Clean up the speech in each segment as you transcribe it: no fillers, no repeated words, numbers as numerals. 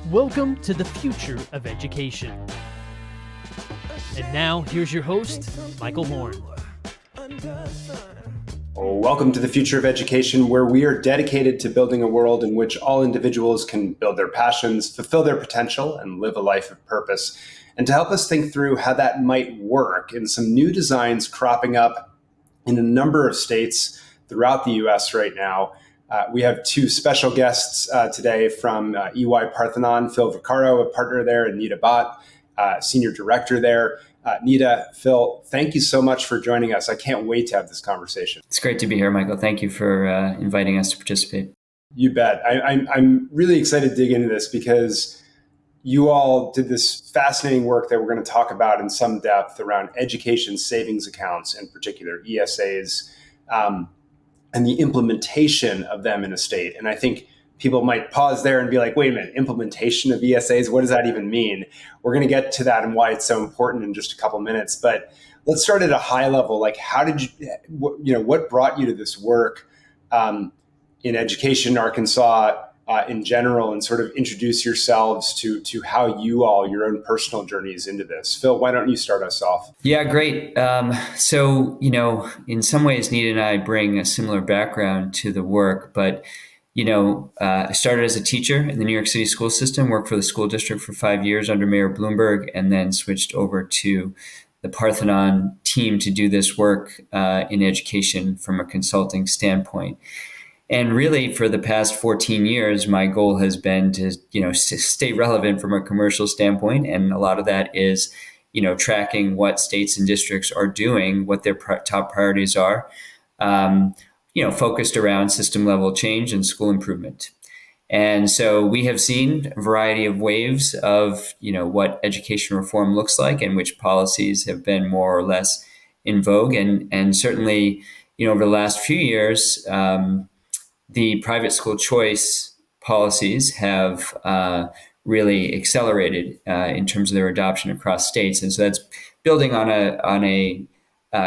Welcome to the future of education. And now, here's your host, Michael Horn. Welcome to the future of education, where we are dedicated to building a world in which all individuals can build their passions, fulfill their potential, and live a life of purpose. And to help us think through how that might work in some new designs cropping up in a number of states throughout the U.S. right now, we have two special guests today from EY-Parthenon, Phil Vaccaro, a partner there, and Nita Bhat, senior director there. Nita, Phil, thank you so much for joining us. I can't wait to have this conversation. It's great to be here, Michael. Thank you for inviting us to participate. You bet. I'm really excited to dig into this because you all did this fascinating work that we're going to talk about in some depth around education savings accounts, in particular ESAs, and the implementation of them in a state. And I think people might pause there and be like, wait a minute, implementation of ESAs, what does that even mean? We're going to get to that and why it's so important in just a couple minutes. But let's start at a high level. Like, how did what brought you to this work in education in Arkansas in general, and sort of introduce yourselves to how your own personal journeys into this. Phil, why don't you start us off? Yeah, great. So, in some ways, Nita and I bring a similar background to the work, but I started as a teacher in the New York City school system, worked for the school district for 5 years under Mayor Bloomberg, and then switched over to the Parthenon team to do this work in education from a consulting standpoint. And really, for the past 14 years, my goal has been to, stay relevant from a commercial standpoint. And a lot of that is, tracking what states and districts are doing, what their top priorities are, focused around system level change and school improvement. And so we have seen a variety of waves of, what education reform looks like and which policies have been more or less in vogue. And certainly, over the last few years, the private school choice policies have really accelerated in terms of their adoption across states. And so that's building on a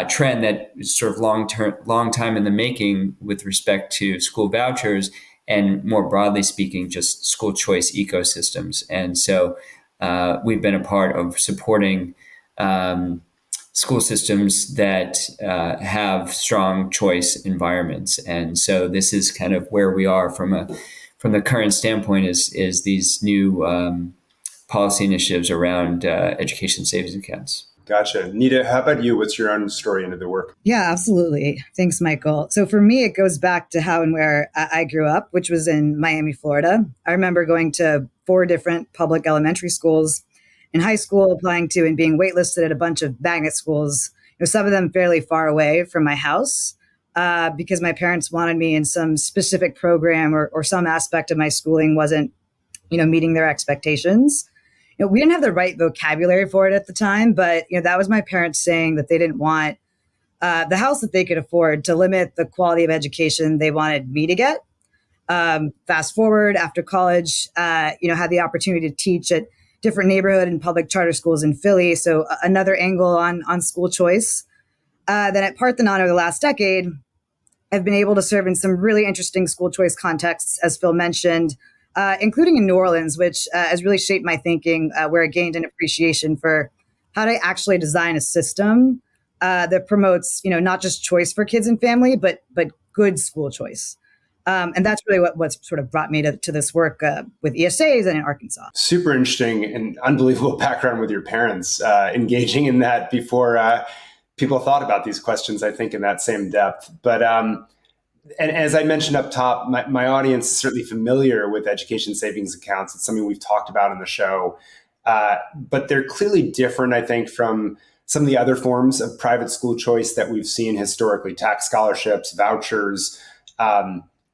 trend that is sort of long time in the making with respect to school vouchers and, more broadly speaking, just school choice ecosystems. And so we've been a part of supporting school systems that have strong choice environments. And so this is kind of where we are from the current standpoint is these new policy initiatives around education savings accounts. Gotcha. Nita, how about you? What's your own story into the work? Yeah, absolutely. Thanks, Michael. So for me, it goes back to how and where I grew up, which was in Miami, Florida. I remember going to 4 different public elementary schools in high school, applying to and being waitlisted at a bunch of magnet schools, some of them fairly far away from my house, because my parents wanted me in some specific program or some aspect of my schooling wasn't, meeting their expectations. We didn't have the right vocabulary for it at the time, but that was my parents saying that they didn't want the house that they could afford to limit the quality of education they wanted me to get. Fast forward after college, had the opportunity to teach at different neighborhood and public charter schools in Philly. So another angle on school choice. Then at Parthenon over the last decade, I've been able to serve in some really interesting school choice contexts, as Phil mentioned, including in New Orleans, which has really shaped my thinking, where I gained an appreciation for how to actually design a system that promotes, not just choice for kids and family, but good school choice. And that's really what's sort of brought me to this work with ESAs and in Arkansas. Super interesting and unbelievable background with your parents engaging in that before people thought about these questions, I think, in that same depth. But and as I mentioned up top, my audience is certainly familiar with education savings accounts. It's something we've talked about in the show. But they're clearly different, I think, from some of the other forms of private school choice that we've seen historically: tax scholarships, vouchers,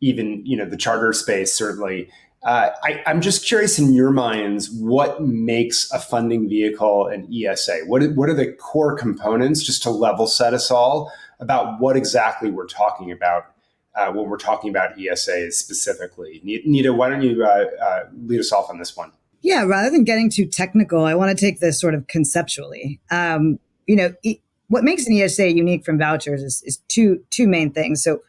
even the charter space, certainly. I'm just curious, in your minds, what makes a funding vehicle an ESA? What are the core components, just to level set us all about what exactly we're talking about when we're talking about ESAs specifically? Nita, why don't you lead us off on this one? Yeah, rather than getting too technical, I want to take this sort of conceptually. What makes an ESA unique from vouchers is two main things. So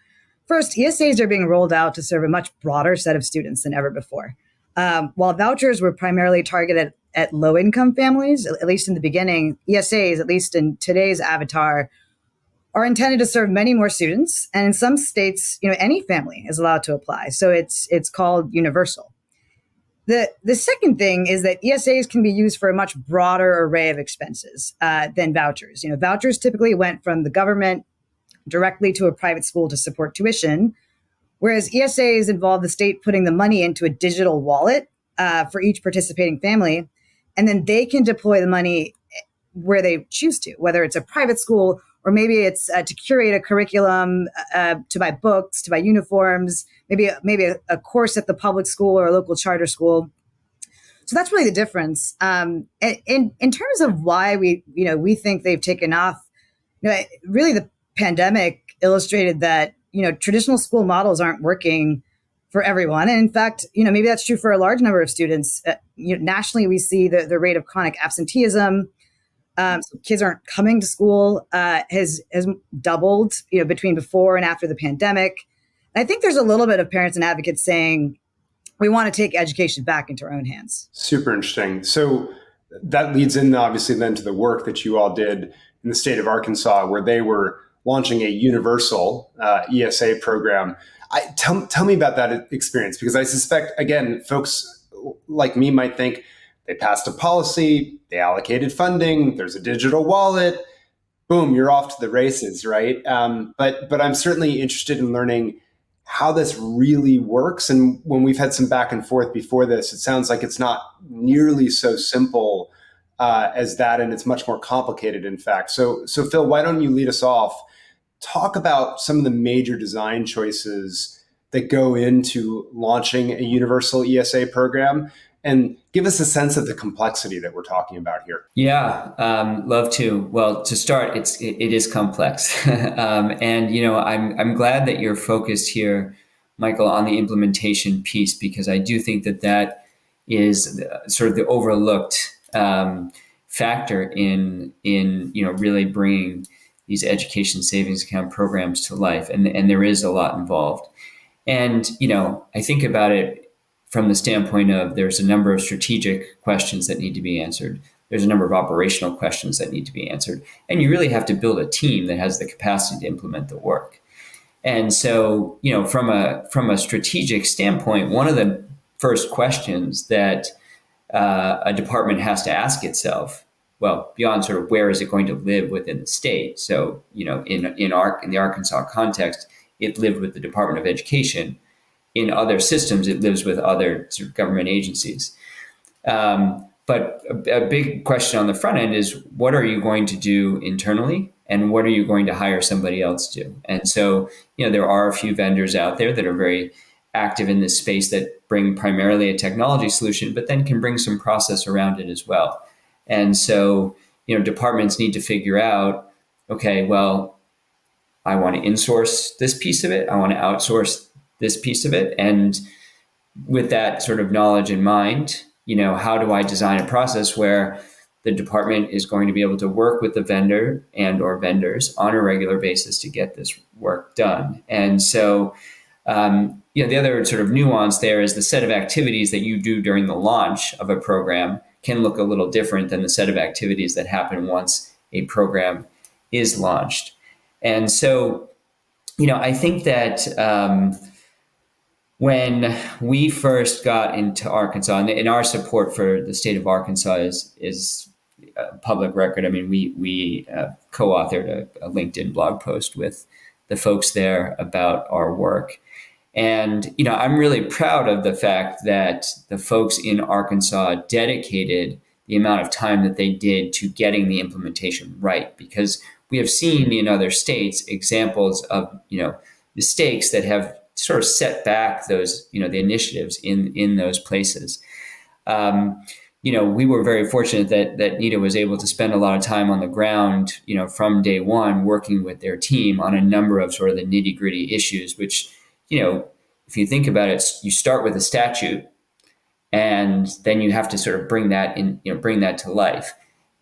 first, ESAs are being rolled out to serve a much broader set of students than ever before. While vouchers were primarily targeted at low-income families, at least in the beginning, ESAs, at least in today's avatar, are intended to serve many more students. And in some states, any family is allowed to apply. So it's called universal. The second thing is that ESAs can be used for a much broader array of expenses than vouchers. Vouchers typically went from the government directly to a private school to support tuition, whereas ESAs involve the state putting the money into a digital wallet for each participating family, and then they can deploy the money where they choose to, whether it's a private school or maybe it's to curate a curriculum, to buy books, to buy uniforms, maybe a course at the public school or a local charter school. So that's really the difference. In terms of why we think they've taken off, really the pandemic illustrated that traditional school models aren't working for everyone, and in fact, maybe that's true for a large number of students. Nationally, we see the rate of chronic absenteeism. So kids aren't coming to school has doubled, between before and after the pandemic. And I think there's a little bit of parents and advocates saying we want to take education back into our own hands. Super interesting. So that leads in obviously then to the work that you all did in the state of Arkansas, where they were launching a universal ESA program. Tell me about that experience, because I suspect, again, folks like me might think they passed a policy, they allocated funding, there's a digital wallet, boom, you're off to the races, right? But I'm certainly interested in learning how this really works. And when we've had some back and forth before this, it sounds like it's not nearly so simple as that, and it's much more complicated, in fact. So Phil, why don't you lead us off? Talk about some of the major design choices that go into launching a universal ESA program, and give us a sense of the complexity that we're talking about here. Yeah, love to. Well, to start, it is complex, and I'm glad that you're focused here, Michael, on the implementation piece, because I do think that is sort of the overlooked factor in really bringing these education savings account programs to life, and there is a lot involved. And I think about it from the standpoint of there's a number of strategic questions that need to be answered. There's a number of operational questions that need to be answered. And you really have to build a team that has the capacity to implement the work. And so, from a strategic standpoint, one of the first questions that a department has to ask itself, well, beyond sort of where is it going to live within the state? So, in the Arkansas context, it lived with the Department of Education. In other systems, it lives with other sort of government agencies. But a big question on the front end is, what are you going to do internally, and what are you going to hire somebody else to do? And so, there are a few vendors out there that are very active in this space that bring primarily a technology solution, but then can bring some process around it as well. And so, departments need to figure out, okay, well, I want to insource this piece of it. I want to outsource this piece of it. And with that sort of knowledge in mind, how do I design a process where the department is going to be able to work with the vendor and or vendors on a regular basis to get this work done? And so, the other sort of nuance there is the set of activities that you do during the launch of a program can look a little different than the set of activities that happen once a program is launched. And so, I think that when we first got into Arkansas, and our support for the state of Arkansas is public record. I mean, we co-authored a LinkedIn blog post with the folks there about our work. And, I'm really proud of the fact that the folks in Arkansas dedicated the amount of time that they did to getting the implementation right, because we have seen in other states examples of, mistakes that have sort of set back those, the initiatives in those places. We were very fortunate that Nita was able to spend a lot of time on the ground, from day one, working with their team on a number of sort of the nitty gritty issues, which, if you think about it, you start with a statute and then you have to sort of bring that to life.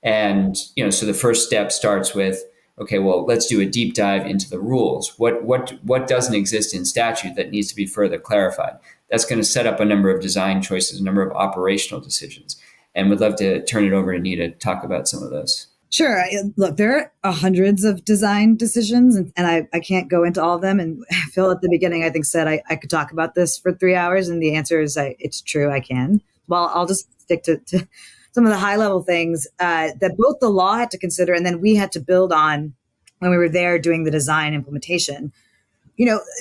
And, so the first step starts with, okay, well, let's do a deep dive into the rules. What doesn't exist in statute that needs to be further clarified? that's going to set up a number of design choices, a number of operational decisions. And would love to turn it over to Nita to talk about some of those. Sure. Look, there are hundreds of design decisions, and I can't go into all of them. And Phil at the beginning, I think, said I could talk about this for 3 hours. And the answer is it's true, I can. Well, I'll just stick to some of the high level things that both the law had to consider and then we had to build on when we were there doing the design implementation.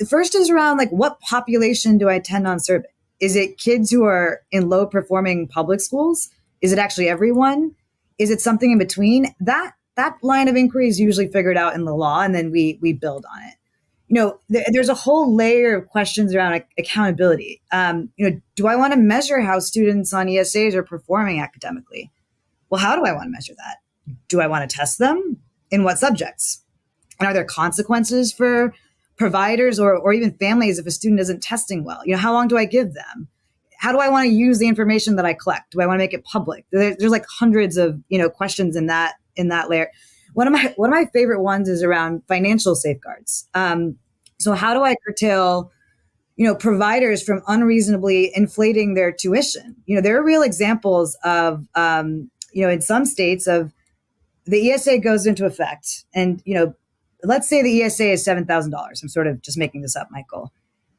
First is around like, what population do I intend on serving? Is it kids who are in low performing public schools? Is it actually everyone? Is it something in between? That line of inquiry is usually figured out in the law, and then we build on it. There's a whole layer of questions around accountability. Do I want to measure how students on ESAs are performing academically? Well, how do I want to measure that? Do I want to test them? In what subjects? And are there consequences for providers or even families if a student isn't testing well? How long do I give them? How do I want to use the information that I collect? Do I want to make it public? There's like hundreds of questions in that layer. One of my favorite ones is around financial safeguards. So how do I curtail providers from unreasonably inflating their tuition? There are real examples of in some states of the ESA goes into effect, and let's say the ESA is $7,000. I'm sort of just making this up, Michael.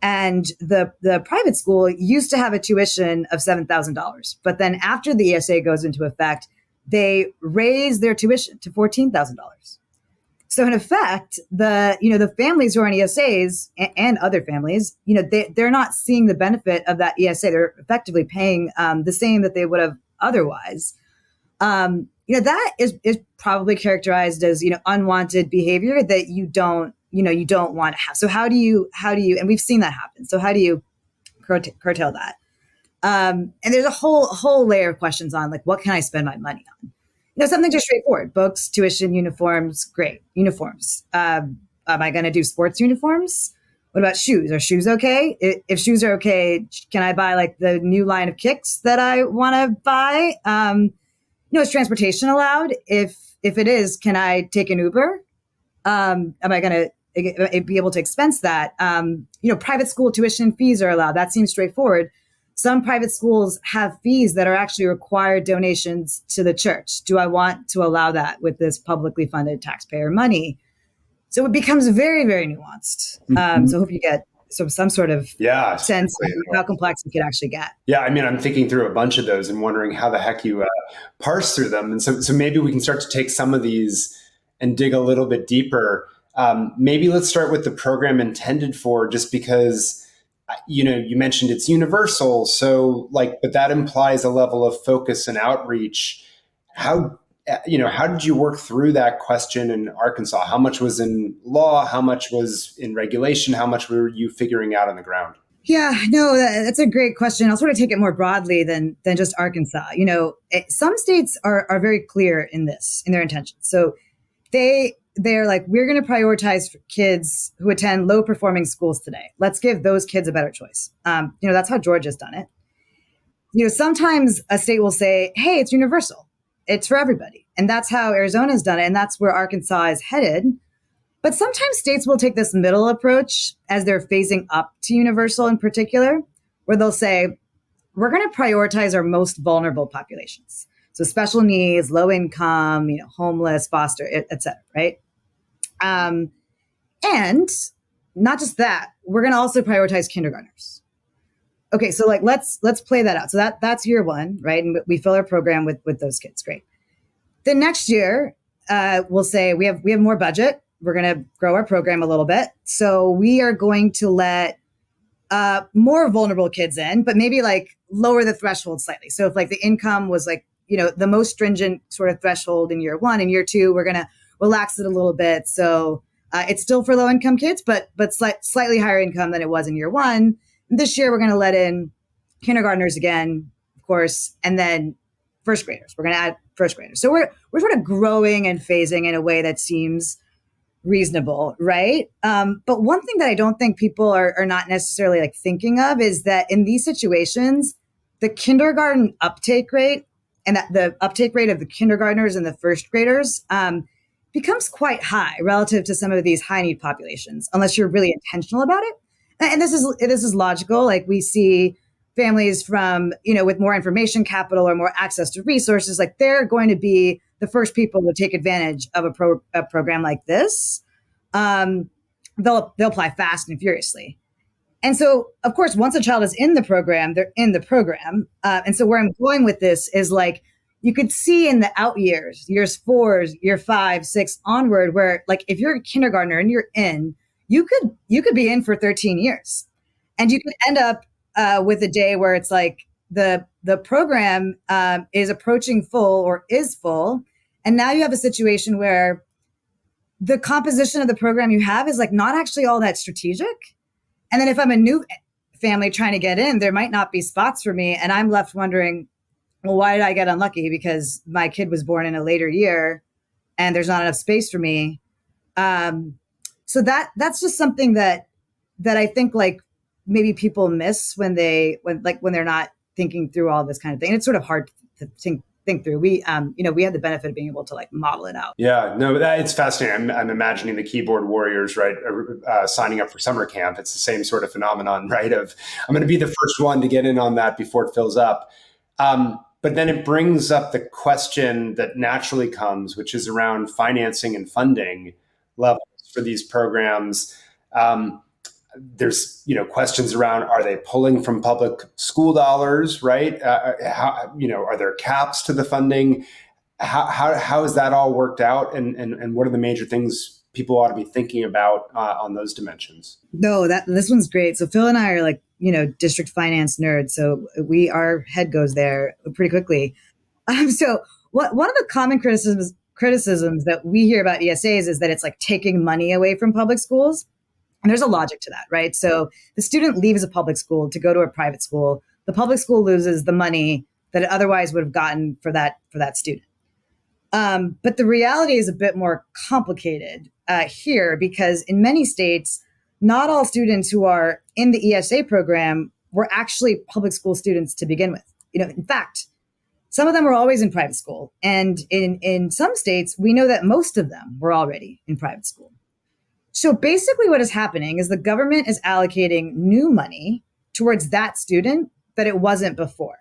And the private school used to have a tuition of $7,000. But then after the ESA goes into effect, they raise their tuition to $14,000. So in effect, the families who are on ESAs and other families, they're not seeing the benefit of that ESA. They're effectively paying the same that they would have otherwise. That is probably characterized as unwanted behavior that you don't want to have. So how do you, and we've seen that happen. So how do you curtail that? And there's a whole layer of questions on like, what can I spend my money on? Something just straightforward: books, tuition, uniforms. Great, uniforms. Am I going to do sports uniforms? What about shoes? Are shoes okay? If shoes are okay, can I buy like the new line of kicks that I want to buy? Is transportation allowed? If it is, can I take an Uber? Am I going to be able to expense that? Private school tuition fees are allowed. That seems straightforward. Some private schools have fees that are actually required donations to the church. Do I want to allow that with this publicly funded taxpayer money? So it becomes very, very nuanced. Mm-hmm. So I hope you get some sort of sense of how complex it could actually get. Yeah, I mean, I'm thinking through a bunch of those and wondering how the heck you parse through them. And so maybe we can start to take some of these and dig a little bit deeper. Maybe let's start with the program intended for, just because, you mentioned it's universal. So but that implies a level of focus and outreach. How did you work through that question in Arkansas? How much was in law? How much was in regulation? How much were you figuring out on the ground? Yeah, no, that's a great question. I'll sort of take it more broadly than just Arkansas. Some states are very clear in their intentions. So they're like, we're going to prioritize kids who attend low performing schools today. Let's give those kids a better choice. That's how Georgia's done it. Sometimes a state will say, hey, it's universal. It's for everybody. And that's how Arizona's done it. And that's where Arkansas is headed. But sometimes states will take this middle approach as they're phasing up to universal in particular, where they'll say, we're going to prioritize our most vulnerable populations. So special needs, low income, homeless, foster, et cetera, right? And not just that, we're going to also prioritize kindergartners. Okay, so let's play that out. So that's year one, right? And we fill our program with those kids. Great. The next year, we'll say we have more budget. We're going to grow our program a little bit. So we are going to let more vulnerable kids in, but maybe lower the threshold slightly. So if the income was the most stringent sort of threshold in year one, in year two, we're going to relax it a little bit. So it's still for low income kids, but slightly higher income than it was in year one. This year, we're going to let in kindergartners again, of course, and then first graders. We're going to add first graders. So we're sort of growing and phasing in a way that seems reasonable, right? But one thing that I don't think people are not necessarily thinking of is that in these situations, the kindergarten uptake rate and that the uptake rate of the kindergartners and the first graders becomes quite high relative to some of these high need populations, unless you're really intentional about it. And this is logical. Like we see families from, with more information capital or more access to resources, like they're going to be the first people to take advantage of a program like this. They'll apply fast and furiously. And so, of course, once a child is in the program, they're in the program. And so where I'm going with this is like, you could see in the out years 4, year 5, 6 onward, where like, if you're a kindergartner and you're in, you could be in for 13 years, and you could end up with a day where it's like the program is approaching full or is full. And now you have a situation where the composition of the program you have is like not actually all that strategic. And then if I'm a new family trying to get in, there might not be spots for me. And I'm left wondering, well, why did I get unlucky? Because my kid was born in a later year and there's not enough space for me. So that's just something that I think like maybe people miss when they're not thinking through all this kind of thing. And it's sort of hard to think through. We had the benefit of being able to like model it out. Yeah, no, it's fascinating. I'm imagining the keyboard warriors, right, signing up for summer camp. It's the same sort of phenomenon, right? Of I'm going to be the first one to get in on that before it fills up. But then it brings up the question that naturally comes, which is around financing and funding levels for these programs. There's questions around, are they pulling from public school dollars, right? Are there caps to the funding? How is that all worked out, and what are the major things people ought to be thinking about on those dimensions? No, this one's great. So Phil and I are like district finance nerds, so our head goes there pretty quickly. So one of the common criticisms that we hear about ESAs is that it's like taking money away from public schools. And there's a logic to that, right? So the student leaves a public school to go to a private school. The public school loses the money that it otherwise would have gotten for that student. But the reality is a bit more complicated here, because in many states, not all students who are in the ESA program were actually public school students to begin with. In fact, some of them were always in private school. And in some states, we know that most of them were already in private school. So basically what is happening is the government is allocating new money towards that student that it wasn't before.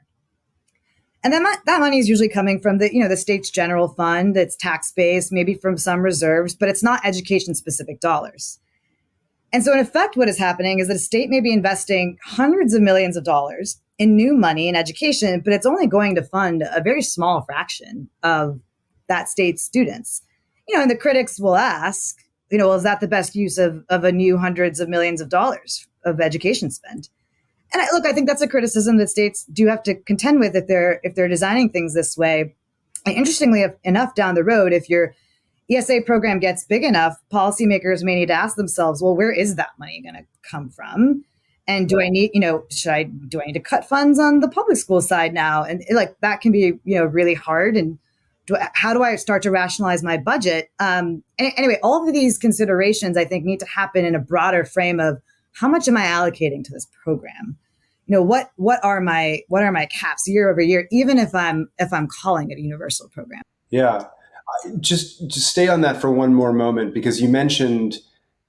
And then that money is usually coming from the state's general fund. It's tax-based, maybe from some reserves, but it's not education-specific dollars. And so in effect, what is happening is that a state may be investing hundreds of millions of dollars in new money in education, but it's only going to fund a very small fraction of that state's students. And the critics will ask, well, is that the best use of a new hundreds of millions of dollars of education spend? And I think that's a criticism that states do have to contend with if they're designing things this way. And interestingly enough, down the road, if your ESA program gets big enough, policymakers may need to ask themselves, well, where is that money going to come from? And do I need to cut funds on the public school side now? And that can be really hard. And how do I start to rationalize my budget? Anyway, all of these considerations, I think, need to happen in a broader frame of how much am I allocating to this program? What are my caps year over year, even if I'm calling it a universal program? Yeah, just stay on that for one more moment, because you mentioned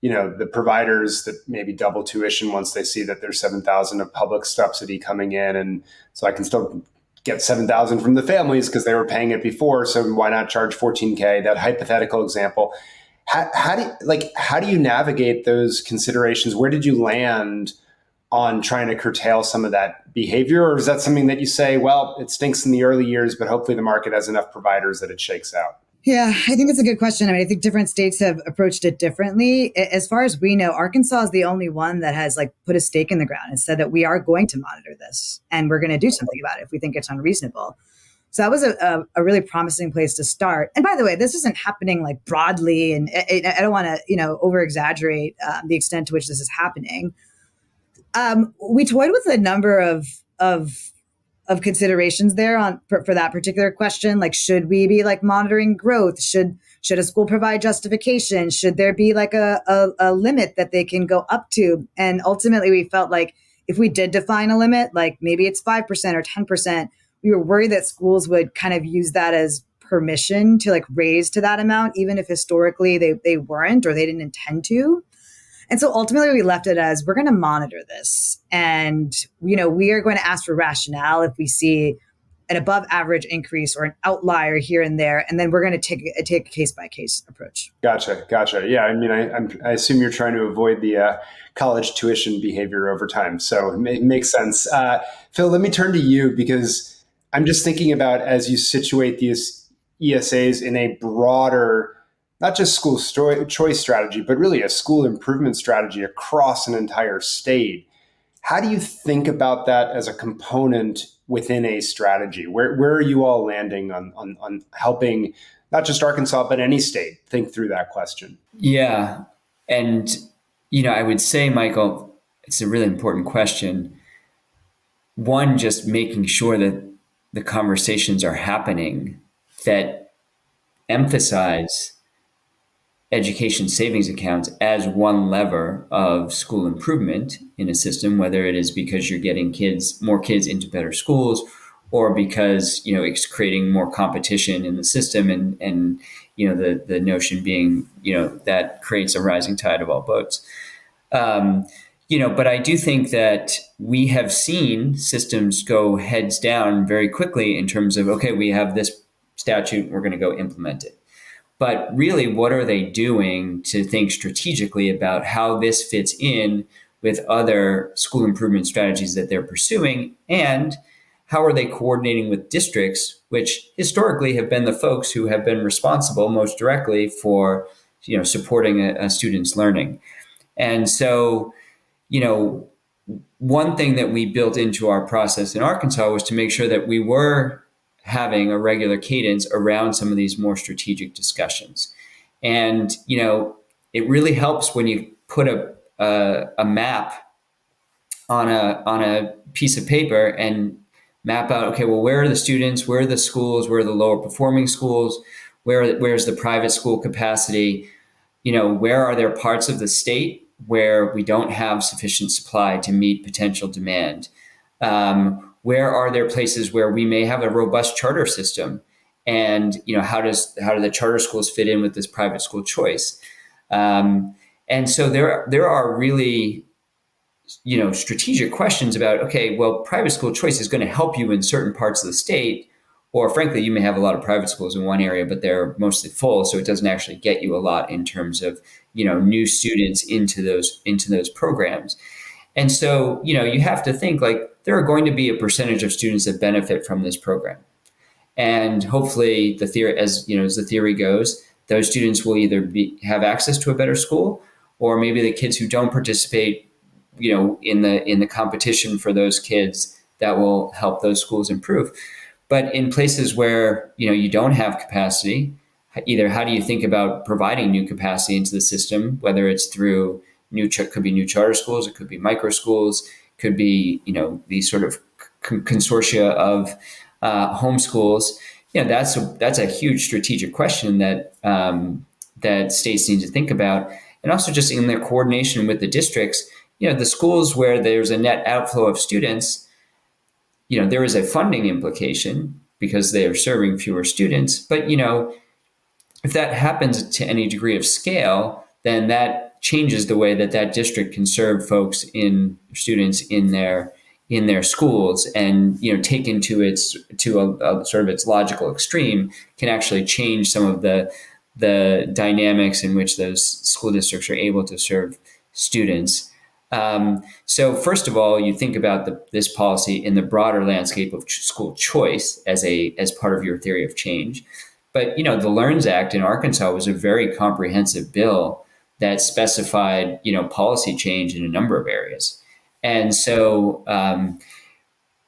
the providers that maybe double tuition once they see that there's 7,000 of public subsidy coming in, and so I can still get 7,000 from the families because they were paying it before. So why not charge 14K? That hypothetical example. How do you navigate those considerations? Where did you land on trying to curtail some of that behavior? Or is that something that you say, well, it stinks in the early years, but hopefully the market has enough providers that it shakes out? Yeah, I think it's a good question. I think different states have approached it differently. As far as we know, Arkansas is the only one that has put a stake in the ground and said that we are going to monitor this and we're going to do something about it if we think it's unreasonable. So that was a really promising place to start. And by the way, this isn't happening broadly, and I don't want to over exaggerate the extent to which this is happening. We toyed with a number of considerations there for that particular question. Should we be monitoring growth? Should a school provide justification? Should there be a limit that they can go up to? And ultimately we felt like if we did define a limit, maybe it's 5% or 10%, we were worried that schools would kind of use that as permission to raise to that amount, even if historically they weren't or they didn't intend to. And so ultimately we left it as, we're going to monitor this. And, we are going to ask for rationale if we see an above average increase or an outlier here and there. And then we're going to take a case by case approach. Gotcha. Yeah. I mean, I assume you're trying to avoid the college tuition behavior over time. So it makes sense. Phil, let me turn to you, because I'm just thinking about, as you situate these ESAs in a broader, not just school choice strategy, but really a school improvement strategy across an entire state. How do you think about that as a component within a strategy? Where are you all landing on helping not just Arkansas, but any state think through that question? Yeah. And, I would say, Michael, it's a really important question. One, just making sure that the conversations are happening that emphasize education savings accounts as one lever of school improvement in a system, whether it is because you're getting more kids into better schools, or because it's creating more competition in the system, and the notion being that creates a rising tide of all boats. But I do think that we have seen systems go heads down very quickly in terms of, okay, we have this statute, we're going to go implement it. But really, what are they doing to think strategically about how this fits in with other school improvement strategies that they're pursuing? And how are they coordinating with districts, which historically have been the folks who have been responsible most directly for supporting a student's learning? And so, one thing that we built into our process in Arkansas was to make sure that we were having a regular cadence around some of these more strategic discussions. And, it really helps when you put a map on a piece of paper and map out, okay, well, where are the students, where are the schools, where are the lower performing schools, where's the private school capacity, where are there parts of the state where we don't have sufficient supply to meet potential demand? Where are there places where we may have a robust charter system? And how do the charter schools fit in with this private school choice? And so there are really strategic questions about, okay, well, private school choice is going to help you in certain parts of the state, or frankly, you may have a lot of private schools in one area, but they're mostly full, so it doesn't actually get you a lot in terms of new students into those programs. And so you have to think, like, there are going to be a percentage of students that benefit from this program, and hopefully the theory, as the theory goes, those students will either have access to a better school, or maybe the kids who don't participate in the competition for those kids, that will help those schools improve. But in places where you don't have capacity, either how do you think about providing new capacity into the system, whether it's through could be new charter schools, it could be micro schools, could be these sort of consortia of homeschools. That's a huge strategic question that that states need to think about, and also just in their coordination with the districts. The schools where there's a net outflow of students, there is a funding implication because they are serving fewer students. But, if that happens to any degree of scale, then that changes the way that district can serve students in their schools, and, taken to a sort of its logical extreme, can actually change some of the dynamics in which those school districts are able to serve students. So first of all, you think about this policy in the broader landscape of school choice as part of your theory of change. But, the LEARNS Act in Arkansas was a very comprehensive bill that specified, policy change in a number of areas. And so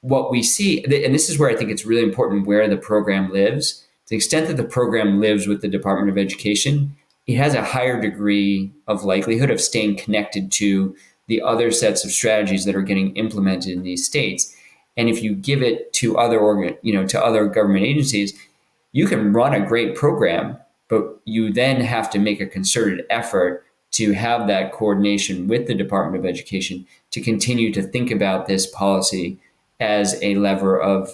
what we see, and this is where I think it's really important where the program lives, to the extent that the program lives with the Department of Education, it has a higher degree of likelihood of staying connected to the other sets of strategies that are getting implemented in these states. And if you give it to other government agencies, you can run a great program, but you then have to make a concerted effort to have that coordination with the Department of Education to continue to think about this policy as a lever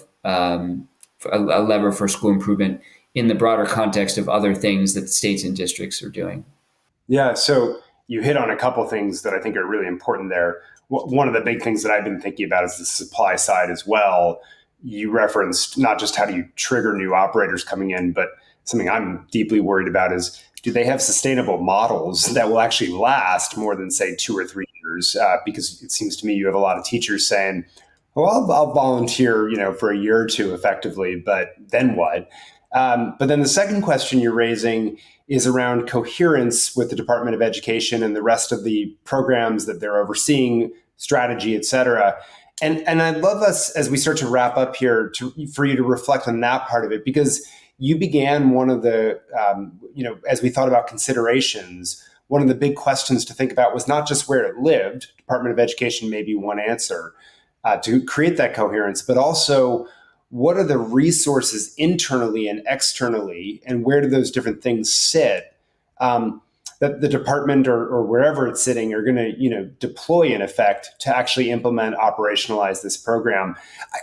for school improvement in the broader context of other things that the states and districts are doing. Yeah. So, you hit on a couple things that I think are really important there. One of the big things that I've been thinking about is the supply side as well. You referenced not just how do you trigger new operators coming in, but something I'm deeply worried about is, do they have sustainable models that will actually last more than, say, 2 or 3 years? Because it seems to me you have a lot of teachers saying, well, I'll volunteer, for a year or two effectively, but then what? But then the second question you're raising is around coherence with the Department of Education and the rest of the programs that they're overseeing, strategy, et cetera. And I'd love us, as we start to wrap up here, for you to reflect on that part of it, because you began one of the, as we thought about considerations, one of the big questions to think about was not just where it lived. Department of Education may be one answer to create that coherence, but also what are the resources internally and externally, and where do those different things sit that the department or wherever it's sitting are going to deploy in effect to actually implement, operationalize this program.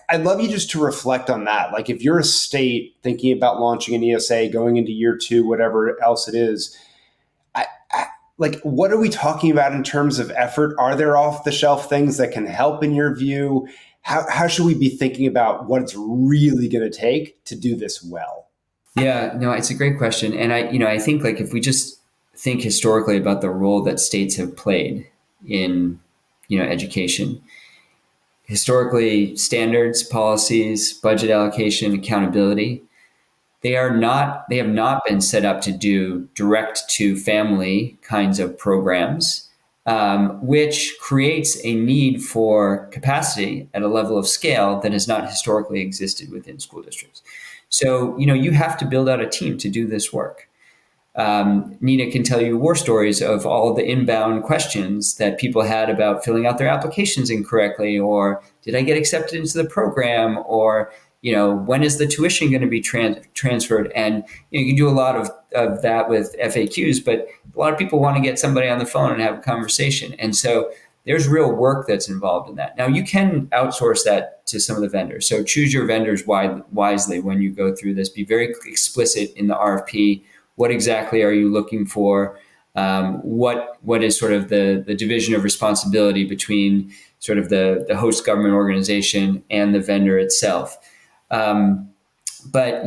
I'd love you just to reflect on that. Like, if you're a state thinking about launching an ESA, going into year 2, whatever else it is, like, what are we talking about in terms of effort? Are there off-the-shelf things that can help in your view? How should we be thinking about what it's really going to take to do this well? Yeah, no, it's a great question. And I think, like, if we just think historically about the role that states have played in, education, historically, standards, policies, budget allocation, accountability, they have not been set up to do direct to family kinds of programs, which creates a need for capacity at a level of scale that has not historically existed within school districts. So, you have to build out a team to do this work. Nita can tell you war stories of all of the inbound questions that people had about filling out their applications incorrectly, or did I get accepted into the program, or when is the tuition going to be transferred? And you can do a lot of that with FAQs, but a lot of people want to get somebody on the phone and have a conversation. And so there's real work that's involved in that. Now, you can outsource that to some of the vendors. So choose your vendors wisely when you go through this. Be very explicit in the RFP. What exactly are you looking for? What is sort of the division of responsibility between sort of the host government organization and the vendor itself? But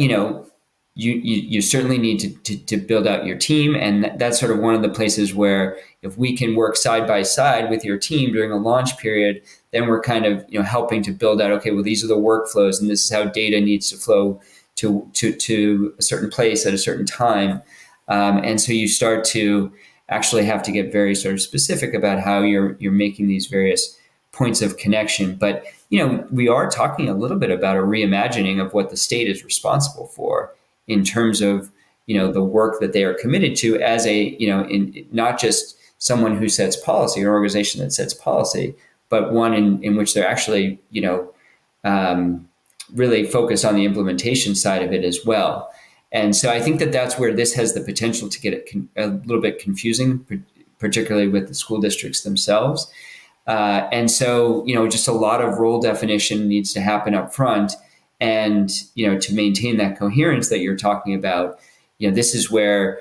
you certainly need to build out your team, and that's sort of one of the places where, if we can work side by side with your team during a launch period, then we're kind of helping to build out, okay, well, these are the workflows, and this is how data needs to flow to a certain place at a certain time. And so you start to actually have to get very sort of specific about how you're making these various points of connection. But, we are talking a little bit about a reimagining of what the state is responsible for in terms of, the work that they are committed to as in not just someone who sets policy, or an organization that sets policy, but one in which they're actually, really focus on the implementation side of it as well. And so I think that that's where this has the potential to get a little bit confusing, particularly with the school districts themselves. And so, just a lot of role definition needs to happen up front. And, to maintain that coherence that you're talking about, this is where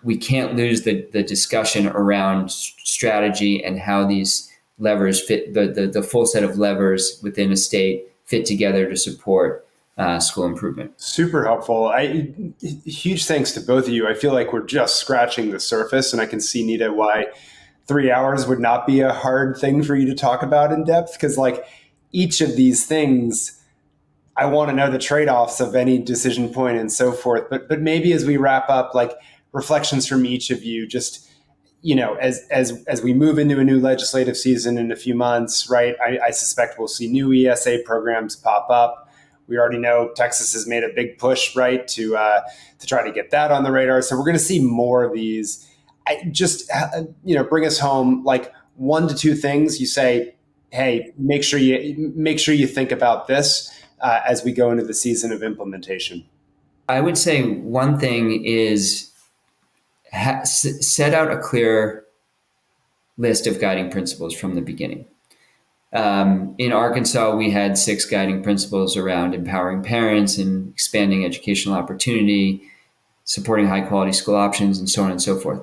we can't lose the discussion around strategy and how these levers fit, the full set of levers within a state fit together to support school improvement. Super helpful. Huge thanks to both of you. I feel like we're just scratching the surface, and I can see, Nita, why 3 hours would not be a hard thing for you to talk about in depth, because like each of these things, I want to know the trade-offs of any decision point and so forth. But maybe as we wrap up, like reflections from each of you, just as we move into a new legislative season in a few months, right? I suspect we'll see new ESA programs pop up. We already know Texas has made a big push, right, to try to get that on the radar. So we're going to see more of these. Bring us home like 1 to 2 things. You say, hey, make sure you think about this as we go into the season of implementation. I would say one thing is set out a clear list of guiding principles from the beginning. In Arkansas, we had 6 guiding principles around empowering parents and expanding educational opportunity, supporting high quality school options, and so on and so forth.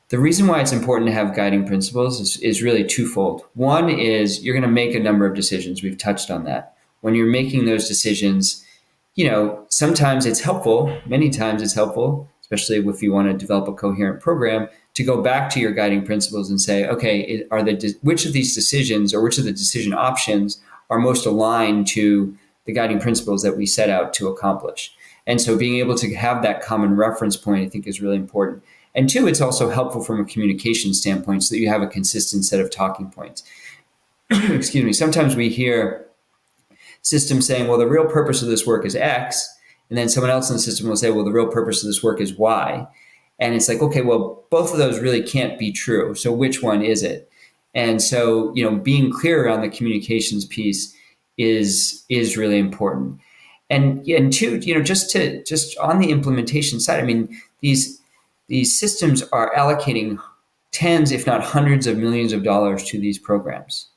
The reason why it's important to have guiding principles is really twofold. One is you're going to make a number of decisions. We've touched on that. When you're making those decisions, sometimes it's helpful, many times it's helpful, especially if you want to develop a coherent program, to go back to your guiding principles and say, okay, which of these decisions or which of the decision options are most aligned to the guiding principles that we set out to accomplish? And so being able to have that common reference point, I think, is really important. And two, it's also helpful from a communication standpoint so that you have a consistent set of talking points. Excuse me. Sometimes we hear systems saying, well, the real purpose of this work is X. And then someone else in the system will say, well, the real purpose of this work is Y. And it's like, okay, well, both of those really can't be true. So which one is it? And so, being clear around the communications piece is really important. And two, just on the implementation side, I mean, these systems are allocating tens, if not hundreds of millions of dollars to these programs.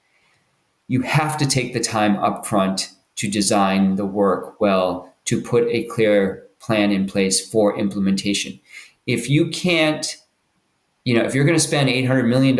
You have to take the time up front to design the work well, to put a clear plan in place for implementation. If you can't, if you're going to spend $800 million,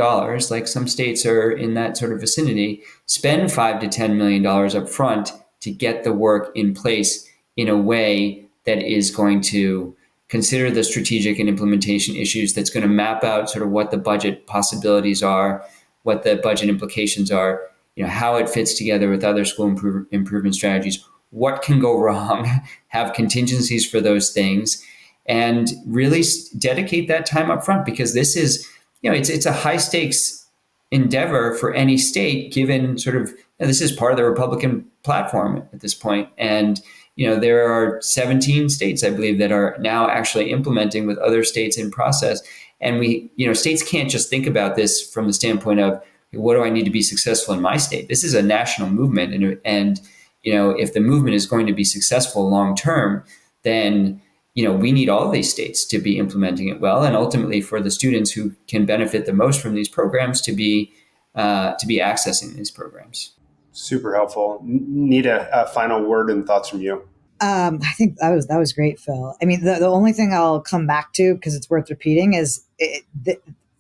like some states are in that sort of vicinity, spend $5 to $10 million up front to get the work in place in a way that is going to consider the strategic and implementation issues, that's going to map out sort of what the budget possibilities are, what the budget implications are, how it fits together with other school improvement strategies, what can go wrong, have contingencies for those things, and really dedicate that time up front, because this is, it's a high stakes endeavor for any state, given sort of, this is part of the Republican platform at this point. And, there are 17 states, I believe, that are now actually implementing with other states in process. And states can't just think about this from the standpoint of, what do I need to be successful in my state? This is a national movement. And if the movement is going to be successful long-term, then, we need all these states to be implementing it well. And ultimately for the students who can benefit the most from these programs to be accessing these programs. Super helpful. Nita, a final word and thoughts from you. I think that was great, Phil. I mean, the only thing I'll come back to, because it's worth repeating, is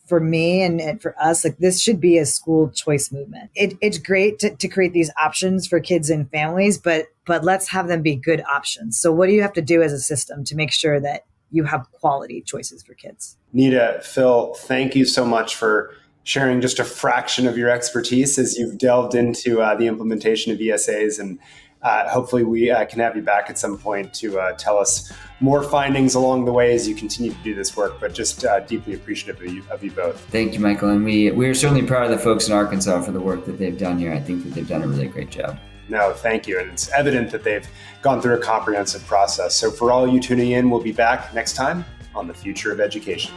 for me and for us, like, this should be a school choice movement. It's great to create these options for kids and families, but let's have them be good options. So what do you have to do as a system to make sure that you have quality choices for kids? Nita, Phil, thank you so much for sharing just a fraction of your expertise as you've delved into the implementation of ESAs. And hopefully we can have you back at some point to tell us more findings along the way as you continue to do this work, but just deeply appreciative of you both. Thank you, Michael. And we are certainly proud of the folks in Arkansas for the work that they've done here. I think that they've done a really great job. No, thank you. And it's evident that they've gone through a comprehensive process. So for all you tuning in, we'll be back next time on The Future of Education.